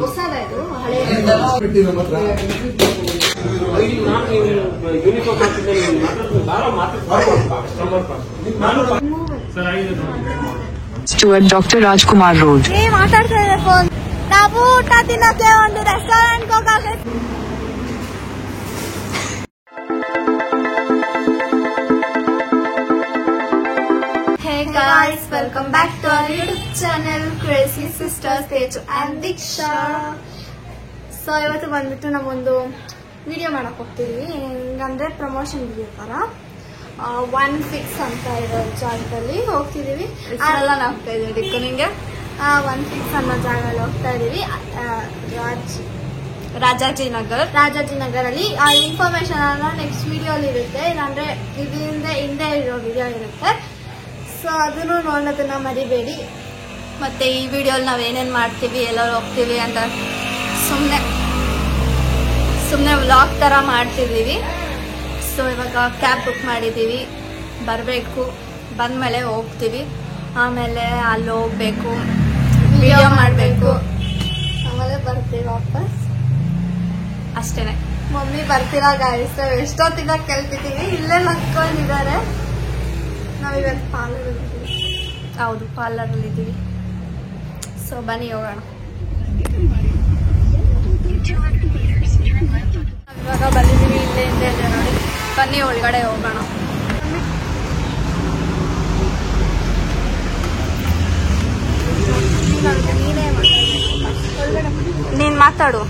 ಹೊಸದಾಯ್ತು ಹಳೆ Stuart Dr. Rajkumar Road. ಮಾತಾಡ್ತಾ ಇದೆ ಫೋನ್. ನಾವು ಊಟ ತಿನ್ನಕ್ಕೆ ಒಂದು ರೆಸ್ಟೋರೆಂಟ್ ಹೋಗಕ್ಕೆ. Hey guys, welcome back to our YouTube channel Crazy Sisters Teju and Diksha. So ಇವತ್ತು ಬಂದ್ಬಿಟ್ಟು ನಾವೊಂದು ವಿಡಿಯೋ ಮಾಡಕ್ ಹೋಗ್ತೀವಿ. ಹೆಂಗಂದ್ರೆ ಪ್ರಮೋಷನ್ ವಿಡಿಯೋ ತರ 1 fix ಅಂತ ಇರೋ ಜಾಗದಲ್ಲಿ ಹೋಗ್ತಿದೀವಿ. ಎಲ್ಲ ಹೋಗ್ತಾ ಇದೀವಿ ನಿಂಗೆ 1 fix ಅನ್ನೋ ಜಾಗದಲ್ಲಿ ಹೋಗ್ತಾ ಇದೀವಿ. ರಾಜಾಜಿನಗರಲ್ಲಿ ಆ ಇನ್ಫಾರ್ಮೇಶನ್ ಎಲ್ಲ ನೆಕ್ಸ್ಟ್ ವಿಡಿಯೋ ಅಲ್ಲಿ ಇರುತ್ತೆ, ಇಲ್ಲಾಂದ್ರೆ ಇದರಿಂದ ಹಿಂದೆ ಇರೋ ವಿಡಿಯೋ ಇರುತ್ತೆ. ಸೊ ಅದನ್ನು ನೋಡೋದನ್ನ ಮರಿಬೇಡಿ. ಮತ್ತೆ ಈ ವಿಡಿಯೋಲಿ ನಾವ್ ಏನೇನ್ ಮಾಡ್ತೀವಿ, ಎಲ್ಲರೂ ಹೋಗ್ತೀವಿ ಅಂತ ಸುಮ್ನೆ ವ್ಲಾಗ್ ತರ ಮಾಡ್ತಿದೀವಿ. ಸೊ ಇವಾಗ ಕ್ಯಾಬ್ ಬುಕ್ ಮಾಡಿದೀವಿ, ಬರಬೇಕು, ಬಂದ್ಮೇಲೆ ಹೋಗ್ತೀವಿ. ಆಮೇಲೆ ಅಲ್ಲಿ ಹೋಗ್ಬೇಕು, ವಿಡಿಯೋ ಮಾಡಬೇಕು, ಆಮೇಲೆ ಬರ್ತೀವಿ ವಾಪಸ್. ಅಷ್ಟೇನೆ. ಮಮ್ಮಿ ಬರ್ತೀರಾ ಗಾಯ್ಸ್? ಎಷ್ಟೊತ್ತಿಂದ ಕೇಳ್ತಿದ್ದೀವಿ, ಇಲ್ಲೇ ನಕ್ಕೊಂಡಿದ್ದಾರೆ. ನಾವಿವತ್ತು ಪಾರ್ಲರ್ ಇದ್ದೀವಿ. ಹೌದು, ಪಾರ್ಲರ್ ಅಲ್ಲಿ ಇದ್ದೀವಿ. ಸೊ ಬನ್ನಿ ಹೋಗೋಣ. ಇವಾಗ ಬಂದಿದ್ದೀವಿ, ಇಲ್ಲೇ ಹಿಂದೆ ಇದೆ ನೋಡಿ. ಬನ್ನಿ ಒಳಗಡೆ ಹೋಗೋಣ. ನೀನ್ ಮಾತಾಡು.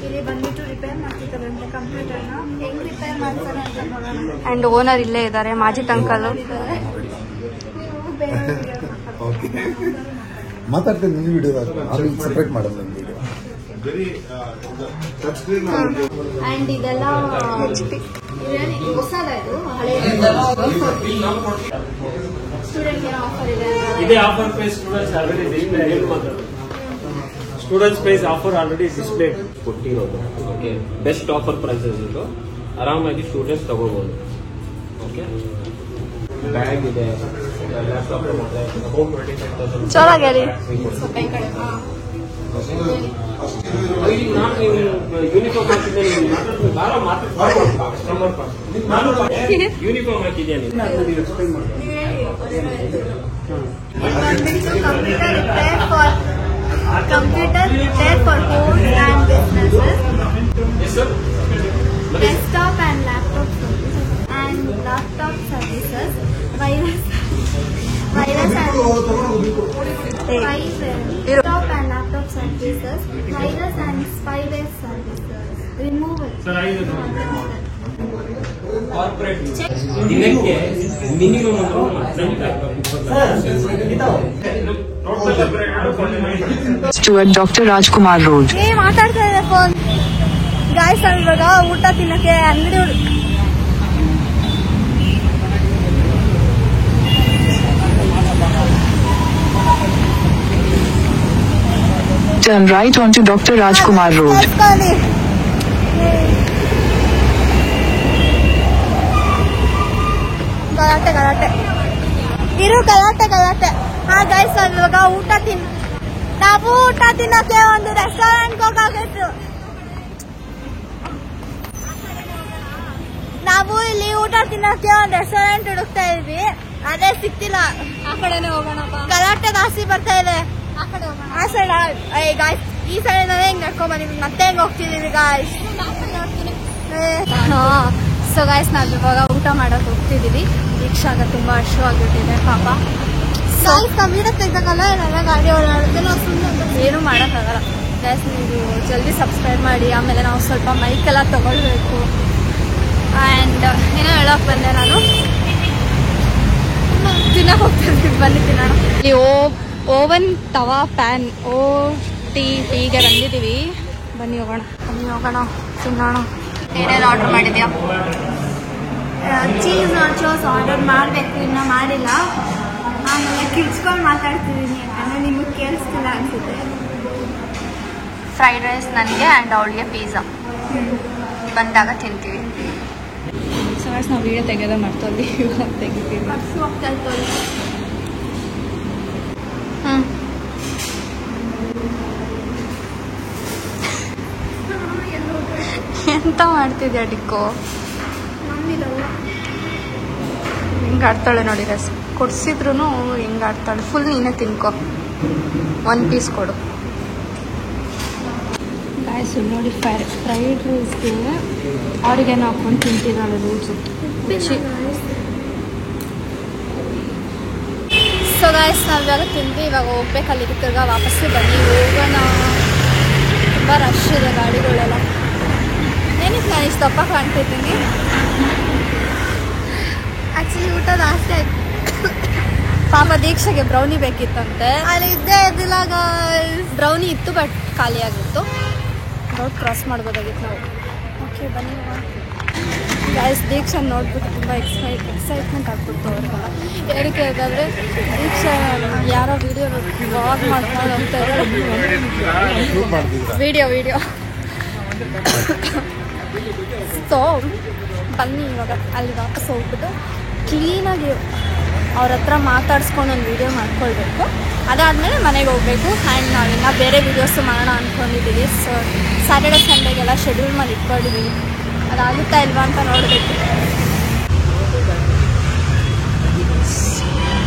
ಇಲ್ಲಿ ಬಂದ್ಬಿಟ್ಟು ರಿಪೇರ್ ಮಾಡ್ತಿದ್ದಾರಂತೆ ಕಂಪ್ಯೂಟರ್ನ. ಹೆಂಗ್ ರಿಪೇರ್ ಮಾಡ್ತಾರೆ ಅಂತ ನೋಡೋಣ. ಅಂಡ್ ಓನರ್ ಇಲ್ಲೇ ಇದ್ದಾರೆ, ಮಾಜಿದ್ ಅಂಕಲ್. ಮಾತಾಡ್ತೀನಿ ನಿನ್ನ ವಿಡಿಯೋ ಸಪ್ರೇಟ್ ಮಾಡೋದು ನನ್ನ ವಿಡಿಯೋ. ಅಂಡ್ ಇದೆಲ್ಲ ಹೊಸದಾಯ್ತು, ಹಳೆ ಸ್ಟೂಡೆಂಟ್ ಏನೋ ಆಫರ್ ಇದೆ. ಇದೇ offer price students already students price offer already display ಕೊಟ್ಟಿರೋದು. ಓಕೆ, ಬೆಸ್ಟ್ ಆಫರ್ ಪ್ರೈಸಸ್ ಇದು, ಆರಾಮಾಗಿ ಸ್ಟೂಡೆಂಟ್ಸ್ ತಗೋಬಹುದು. ಓಕೆ, ಬ್ಯಾಗ್ ಇದೆ, ಲ್ಯಾಪ್ಟಾಪ್ ಇದೆ, ಅಬೌಟ್ 25,000 ಜೋರಾಗಿ ನಾನು ಯೂನಿಫಾರ್ಮ್ ಹಾಕಿದ್ದೇನೆ. ಯೂನಿಫಾರ್ಮ್ ಹಾಕಿದ್ದೇನೆ. Computer repair for homes and businesses. Yes, sir. Desktop and laptop services. Virus and desktop and laptop services. Virus and spyware services. Removal. Corporate ದಿನಕ್ಕೆ minimum Stuart Dr. Rajkumar Road. ಮಾತಾಡ್ತಾ ಇದೆ phone. Guys ಇವಾಗ ಊಟ ತಿನ್ನಕ್ಕೆ ಅಂಗಡಿ. Turn right onto Dr. Rajkumar Road. ಗಲಾಟೆ ಇರು, ಗಲಾಟೆ. ಹಾ ಗಾಯ್ಸ್, ಇವಾಗ ನಾವು ಊಟ ತಿನ್ನಕ್ಕೆ ಒಂದು ರೆಸ್ಟೋರೆಂಟ್ ಹೋಗಾಗಿತ್ತು. ನಾವು ಇಲ್ಲಿ ಊಟ ತಿನ್ನಕ್ಕೆ ಒಂದು ರೆಸ್ಟೋರೆಂಟ್ ಹುಡುಕ್ತಾ ಇದ್ವಿ, ಅದೇ ಸಿಕ್ತಿಲ್ಲ. ಆ ಕಡೆನೆ ಹೋಗೋಣ. ಗಲಾಟೆ ಜಾಸ್ತಿ ಬರ್ತಾ ಇದೆ. ಆ ಕಡೆ ಹೋಗೋಣ. ಆ ಸೈಡ್ ಗಾಯ್ಸ್, ಈ ಸೈಡ್ ಹಿಂಗ್ ನಡ್ಕೊಂಡ್ ಬಂದಿದ್ವಿ, ಮತ್ತೆ ಹೆಂಗ್ ಹೋಗ್ತಿದೀವಿ ಗಾಯ್ಸ್. ಸೊ ಗಾಯ್ಸ್, ನಾವು ಇವಾಗ ಊಟ ಮಾಡಕ್ ಹೋಗ್ತಿದೀವಿ. ದೀಕ್ಷಾಗ ತುಂಬಾ ಹಸಿವಾಗಿಬಿಟ್ಟಿದೆ ಪಾಪ. ವೀಡಿಯೋ ತೆಗ್ದಾಗಲ್ಲ ಎಲ್ಲ ಗಾಡಿ ಓಡಾಡಿದ್ರೆ ಏನು ಮಾಡೋಕ್ಕಾಗಲ್ಲ ಗಾಯ್ಸ್. ನೀವು ಜಲ್ದಿ ಸಬ್ಸ್ಕ್ರೈಬ್ ಮಾಡಿ. ಆಮೇಲೆ ನಾವು ಸ್ವಲ್ಪ ಮೈಕೆಲ್ಲ ತಗೊಳ್ಬೇಕು. ಆ್ಯಂಡ್ ಏನೋ ಹೇಳೋಕೆ ಬಂದೆ, ನಾನು ತಿನ್ನಕ್ಕೆ ಹೋಗ್ತಿರ್ತೀವಿ. ಬನ್ನಿ ತಿನ್ನೋಣ. ಇಲ್ಲಿ ಓವನ್, ತವಾ, ಪ್ಯಾನ್, ಟೀಗೆ ಬಂದಿದ್ದೀವಿ. ಬನ್ನಿ ಹೋಗೋಣ ತಿನ್ನೋಣ. ಏನೇನು ಆರ್ಡರ್ ಮಾಡಿದ್ಯಾ? ಚೀಸ್ ನಾಚೋಸ್ ಆರ್ಡರ್ ಮಾಡಬೇಕು, ಇನ್ನೂ ಮಾಡಿಲ್ಲ. ಆಮೇಲೆ ಕಿಡ್ಸ್ಕೊಂಡು ಮಾತಾಡ್ತಿದ್ದೀನಿ, ಯಾಕಂದರೆ ನಿಮಗೆ ಕೇಳಿಸ್ತಿಲ್ಲ ಅನಿಸುತ್ತೆ. ಫ್ರೈಡ್ ರೈಸ್ ನನಗೆ ಆ್ಯಂಡ್ ಅವಳಿಗೆ ಪಿಜ್ಜಾ. ಬಂದಾಗ ತಿಂತೀವಿ. ಸೊ ಗಾಯ್ಸ್, ನಾವು ವೀಡಿಯೋ ತೆಗೆಯೋದೇ ಮಾಡ್ತೀವಿ, ಇವಾಗ ತೆಗಿತೀವಿ. ಎಂತ ಮಾಡ್ತಿದ್ಯಾ ಡಿಕ್ಕೋ? ನಮ್ಮಿರಲ್ಲ. ಹಿಂಗೆ ಆಡ್ತಾಳೆ ನೋಡಿ ರಸ್ ಕೊಡ್ಸಿದ್ರು ಹಿಂಗೆ ಆಡ್ತಾಳೆ. ಫುಲ್ ನೀನೇ ತಿನ್ಕೊ, 1 ಪೀಸ್ ಕೊಡು. ಗಾಯ್ಸು ನೋಡಿ ಫ್ರೈಡ್ ರೈಸ್ಗೆ ಆರಿಗೇನೋ ಹಾಕೊಂಡು ತಿಂತಿದ್ದಾಳೆ ರೂಲ್ಸು. ಸೊ ಗಾಯ್ಸ್ ನಾವು ಇವಾಗ ತಿಂದ್ವಿ, ಇವಾಗ ಹೋಗ್ಬೇಕು ಅಲ್ಲಿಗೆ, ತಿರ್ಗಾ ವಾಪಸ್ಸು ಬನ್ನಿ ಹೋಗೋಣ. ತುಂಬ ರಶ್ ಇದೆ ಗಾಡಿಗಳೆಲ್ಲ. ಏನಕ್ಕೆ ನಾನು ಇಷ್ಟು ದಪ್ಪ ಕಾಣ್ತಿದ್ದೀನಿ? ಆಕ್ಚುಲಿ ಊಟ ಜಾಸ್ತಿ ಆಯ್ತು. ಪಾಪ ದೀಕ್ಷೆಗೆ ಬ್ರೌನಿ ಬೇಕಿತ್ತಂತೆ, ಅಲ್ಲಿ ಇದ್ದೇ ಇದ್ದಿಲ್ಲ ಗಾಯ್ಸ್. ಬ್ರೌನಿ ಇತ್ತು ಬಟ್ ಖಾಲಿಯಾಗಿತ್ತು. ರೋಡ್ ಕ್ರಾಸ್ ಮಾಡ್ಬೋದಾಗಿತ್ತು ನಾವು. ಓಕೆ ಬನ್ನಿ ಗಾಯ್ಸ್. ದೀಕ್ಷಾ ನೋಡ್ಬಿಟ್ಟು ತುಂಬ ಎಕ್ಸೈಟ್ಮೆಂಟ್ ಆಗ್ಬಿಡ್ತು ಅವ್ರಿಗೆಲ್ಲ. ಏನಕ್ಕೆ ಹೇಗಾದರೆ ದೀಕ್ಷಾ ಯಾರೋ ವಿಡಿಯೋ ವ್ಲಾಗ್ ಮಾಡ್ಕೊಂಡು ಅಂತ ವಿಡಿಯೋ ಸೊ ಬನ್ನಿ ಇವಾಗ ಅಲ್ಲಿ ವಾಪಸ್ ಹೋಗ್ಬಿಟ್ಟು ಕ್ಲೀನಾಗಿ ಅವ್ರ ಹತ್ರ ಮಾತಾಡ್ಸ್ಕೊಂಡು ಒಂದು ವೀಡಿಯೋ ಮಾಡ್ಕೊಳ್ಬೇಕು. ಅದಾದಮೇಲೆ ಮನೆಗೆ ಹೋಗ್ಬೇಕು. ಆ್ಯಂಡ್ ನಾವಿನ್ನ ಬೇರೆ ವೀಡಿಯೋಸು ಮಾಡೋಣ ಅಂದ್ಕೊಂಡಿದ್ದೀವಿ. ಸೊ ಸ್ಯಾಟರ್ಡೆ ಸಂಡೇಗೆಲ್ಲ ಶೆಡ್ಯೂಲ್ ಮಾಡಿ ಇಟ್ಕೊಂಡಿದ್ದೀವಿ. ಅದಾಗುತ್ತಾ ಇಲ್ವಾ ಅಂತ ನೋಡಬೇಕು.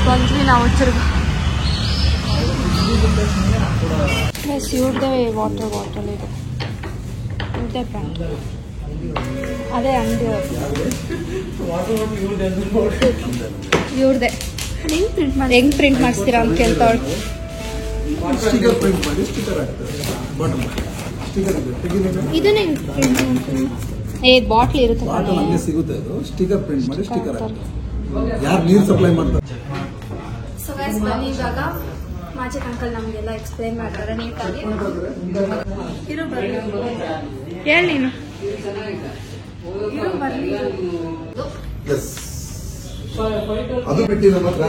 ಬಂದ್ವಿ ನಾವು ತಿರ್ಗಿ ಇವ್ರದೇ ವಾಟರ್ ಬಾಟಲ್ ಇದು, ಇವ್ರದೇ ಬ್ರ್ಯಾಂಡ್, ಅದೇ ಅಂಗಡಿ ಇವ್ರದೇ. ಹೆಂಗ್ ಪ್ರಿಂಟ್ ಮಾಡಿಸ್ತೀರಾ ಅಂತ ಕೇಳ್ತಾವಳು. ಇದನ್ನೇ ಬಾಟ್ಲಿ ಇರುತ್ತೆ, ಸಿಗುತ್ತೆ. ಅದು ಸ್ಟಿಕರ್ ಪ್ರಿಂಟ್ ಮಾಡಿ ಸ್ಟಿಕರ್ ಯಾರು ನೀರು ಸಪ್ಲೈ ಮಾಡ್ತಾರೆ. ಸೊ ಗೈಸ್ ಬನ್ನಿ ಇವಾಗ ಮಾಜಿಕ್ ಅಂಕಲ್ ನಮಗೆಲ್ಲ ಎಕ್ಸ್ಪ್ಲೈನ್ ಮಾಡ್ತಾರೆ ನೀಟಾಗಿ. ಹೇಳಿ ನೀನು. ಅದು ಬಿಟ್ಟು ನಮ್ಮ ಹತ್ರ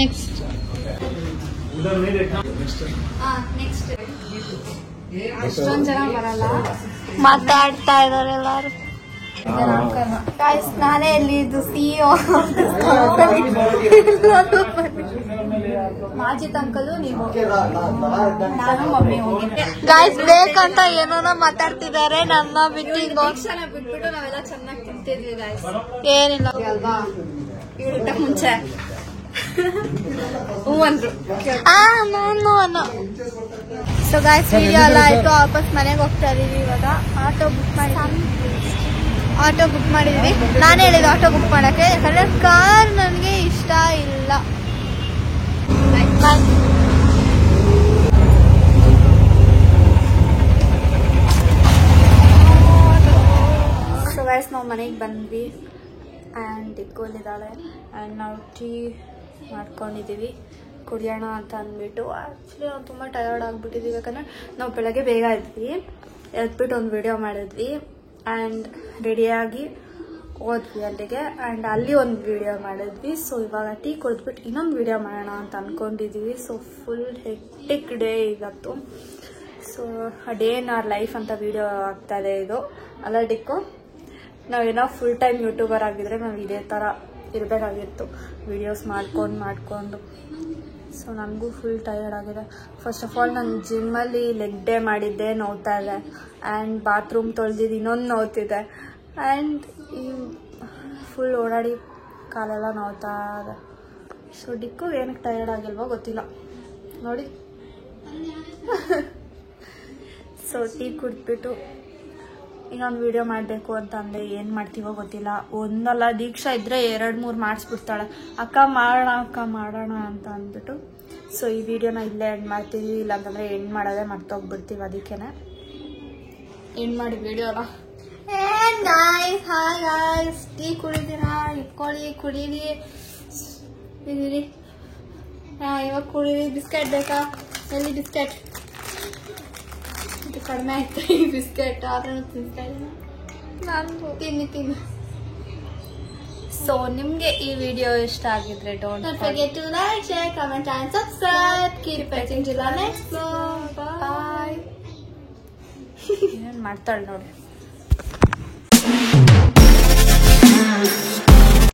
ನೆಕ್ಸ್ಟ್ ಅಷ್ಟೊಂದು ಜನ ಬರಲ್ಲ, ಮಾತಾಡ್ತಾ ಇದಾರೆ ಎಲ್ಲಾರು. ಗಾಯ್ಸ್ ನಾನೇ ಇಲ್ಲಿ ಇದು CEO. ಮಾಜಿತ್ ಅಂಕಲು ನೀವು, ನಾನು ಮಮ್ಮಿ ಹೋಗಿದ್ದೆ. ಗಾಯ್ಸ್ ಬೇಕಂತ ಏನೋನ ಮಾತಾಡ್ತಿದ್ದಾರೆ ನನ್ನ ಮೀಟಿಂಗ್. ದೀಕ್ಷಾನ ಬಿಟ್ಬಿಟ್ಟು ನಾವೆಲ್ಲ ಚೆನ್ನಾಗಿ ತಿಂತಿದ್ವಿ ಗಾಯ್ಸ್. ಏನಿಲ್ಲ ಅಲ್ವಾ ಇವ್ರು ಊಟ ಮುಂಚೆ ಹೂ ಅಂದ್ರು. ನಾನು ಸೊ ಗಾಯ್ಸ್ ವಿಡಿಯೋ ಎಲ್ಲ ಆಯ್ತು, ವಾಪಸ್ ಮನೆಗೆ ಹೋಗ್ತಾ ಇದೀವಿ. ಇವಾಗ ಆಟೋ ಬುಕ್ ಮಾಡಿದ್ವಿ. ನಾನು ಹೇಳಿದ್ದು ಆಟೋ ಬುಕ್ ಮಾಡಕ್ಕೆ, ಯಾಕಂದ್ರೆ ಕಾರ್ ನನಗೆ ಇಷ್ಟ ಇಲ್ಲ. ಸೊ ಗೈಸ್ ನಾವು ಮನೆಗೆ ಬಂದ್ವಿ ಆ್ಯಂಡ್ ಇಟ್ಕೊಂಡಿದ್ದಾಳೆ ಆ್ಯಂಡ್ ನಾವು ಟೀ ಮಾಡ್ಕೊಂಡಿದ್ದೀವಿ ಕುಡಿಯೋಣ ಅಂತ ಅಂದ್ಬಿಟ್ಟು. ಆ್ಯಕ್ಚುಲಿ ನಾವು ತುಂಬ ಟಯರ್ಡ್ ಆಗಿಬಿಟ್ಟಿದ್ದೀವಿ, ಯಾಕಂದರೆ ನಾವು ಬೆಳಗ್ಗೆ ಬೇಗ ಎದ್ಬಿಟ್ಟು ಒಂದು ವಿಡಿಯೋ ಮಾಡಿದ್ವಿ ಆ್ಯಂಡ್ ರೆಡಿಯಾಗಿ ಹೋದ್ವಿ ಅಲ್ಲಿಗೆ. ಆ್ಯಂಡ್ ಅಲ್ಲಿ ಒಂದು ವಿಡಿಯೋ ಮಾಡಿದ್ವಿ. ಸೊ ಇವಾಗ ಟೀ ಕುಡಿದ್ಬಿಟ್ಟು ಇನ್ನೊಂದು ವಿಡಿಯೋ ಮಾಡೋಣ ಅಂತ ಅಂದ್ಕೊಂಡಿದ್ದೀವಿ. ಸೊ ಫುಲ್ ಹೆಕ್ಟಿಕ್ ಡೇ ಇವತ್ತು. So day in our life ಅಂತ ವಿಡಿಯೋ ಆಗ್ತಾಯಿದೆ ಇದು. ಅಲ್ಲ ಡಿಕ್ಕು, ನಾವೇನೋ ಫುಲ್ ಟೈಮ್ ಯೂಟ್ಯೂಬರ್ ಆಗಿದ್ರೆ ನಾವು ಇದೇ ಥರ ಇರಬೇಕಾಗಿತ್ತು, ವಿಡಿಯೋಸ್ ಮಾಡ್ಕೊಂಡು. ಸೊ ನನಗೂ ಫುಲ್ ಟಯರ್ಡ್ ಆಗಿದೆ. ಫಸ್ಟ್ ಆಫ್ ಆಲ್ ನಾನು ಜಿಮ್ಮಲ್ಲಿ ಲೆಗ್ ಡೇ ಮಾಡಿದ್ದೆ, ನೋವ್ತಾ ಇದೆ. ಆ್ಯಂಡ್ ಬಾತ್ರೂಮ್ ತೊಳೆದಿದ್ದು ಇನ್ನೊಂದು ನೋವ್ತಿದೆ. ಆ್ಯಂಡ್ ಈ ಫುಲ್ ಓಡಾಡಿ ಕಾಲೆಲ್ಲ ನೋವ್ತಾ ಇದೆ. ಸೊ ಡಿಕ್ಕು ಏನಕ್ಕೆ ಟಯರ್ಡ್ ಆಗಿಲ್ವೋ ಗೊತ್ತಿಲ್ಲ ನೋಡಿ. ಸೊ ಟೀ ಕುಡಿದ್ಬಿಟ್ಟು ಇನ್ನೊಂದು ವಿಡಿಯೋ ಮಾಡಬೇಕು ಅಂತ ಅಂದೆ, ಏನು ಮಾಡ್ತೀವೋ ಗೊತ್ತಿಲ್ಲ. ಒಂದಲ್ಲ ದೀಕ್ಷಾ ಇದ್ದರೆ 2-3 ಮಾಡಿಸ್ಬಿಡ್ತಾಳೆ, ಅಕ್ಕ ಮಾಡೋಣ ಅಂತ ಅಂದ್ಬಿಟ್ಟು. ಸೊ ಈ ವಿಡಿಯೋನ ಇಲ್ಲೇ ಎಂಡ್ ಮಾಡ್ತೀವಿ, ಇಲ್ಲಾಂತಂದರೆ ಎಂಡ್ ಮಾಡೋದೇ ಮರ್ತೋಗ್ಬಿಡ್ತೀವಿ. ಅದಕ್ಕೇ ಎಂಡ್ ಮಾಡಿ ವಿಡಿಯೋನ. ಹಾಯ್ ಗಾಯ್ಸ್, ಟೀ ಕುಡಿದಿರಾ? ಇಟ್ಕೊಳ್ಳಿ, ಕುಡೀರಿ. ಇದೀರಿ ಇವಾಗ ಕುಡೀರಿ. ಬಿಸ್ಕೆಟ್ ಬೇಕಾ? ಎಲ್ಲಿ ಬಿಸ್ಕೆಟ್? ಇದು ಕಡಿಮೆ ಆಯ್ತು ಈ ಬಿಸ್ಕೆಟ್, ಆದ್ರೂ ತಿಂತಾ ಇದ್ದೀನಿ ನಾನು. ತಿನ್ನಿ. ಸೊ ನಿಮಗೆ ಈ ವಿಡಿಯೋ ಇಷ್ಟ ಆಗಿದ್ರೆ Don't forget to like, share, comment and subscribe. Keep watching till the next vlog. Bye. ಏನೇನು ಮಾಡ್ತಾಳೆ ನೋಡಿ.